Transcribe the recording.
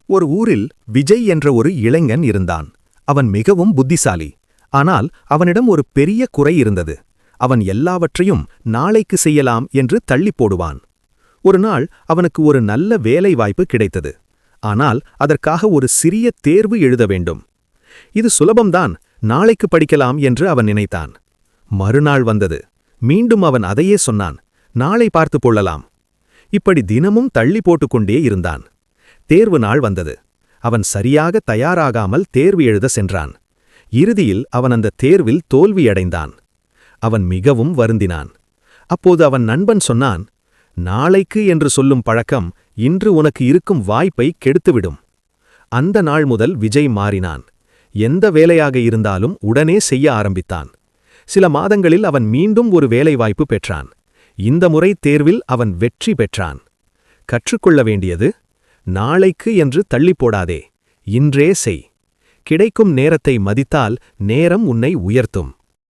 ஒரு ஊரில் விஜய் என்ற ஒரு இளைஞன் இருந்தான். அவன் மிகவும் புத்திசாலி. ஆனால் அவனிடம் ஒரு பெரிய குறை இருந்தது. அவன் எல்லாவற்றையும் நாளைக்கு செய்யலாம் என்று தள்ளிப் போடுவான். ஒரு நாள் அவனுக்கு ஒரு நல்ல வேலை வாய்ப்பு கிடைத்தது. ஆனால் அதற்காக ஒரு சிறிய தேர்வு எழுத வேண்டும். இது சுலபம்தான், நாளைக்கு படிக்கலாம் என்று அவன் நினைத்தான். மறுநாள் வந்தது. மீண்டும் அவன் அதையே சொன்னான், நாளை பார்த்துக் கொள்ளலாம். இப்படி தினமும் தள்ளி போட்டுக்கொண்டே இருந்தான். தேர்வு நாள் வந்தது. அவன் சரியாக தயாராகாமல் தேர்வு எழுத சென்றான். இறுதியில் அவன் அந்த தேர்வில் தோல்வியடைந்தான். அவன் மிகவும் வருந்தினான். அப்போது அவன் நண்பன் சொன்னான், நாளைக்கு என்று சொல்லும் பழக்கம் இன்று உனக்கு இருக்கும் வாய்ப்பை கெடுத்துவிடும். அந்த நாள் முதல் விஜய் மாறினான். எந்த வேலையாக இருந்தாலும் உடனே செய்ய ஆரம்பித்தான். சில மாதங்களில் அவன் மீண்டும் ஒரு வேலைவாய்ப்பு பெற்றான். இந்த முறை தேர்வில் அவன் வெற்றி பெற்றான். கற்றுக்கொள்ள வேண்டியது, நாளைக்கு என்று தள்ளிப் போடாதே, இன்றே செய். கிடைக்கும் நேரத்தை மதித்தால் நேரம் உன்னை உயர்த்தும்.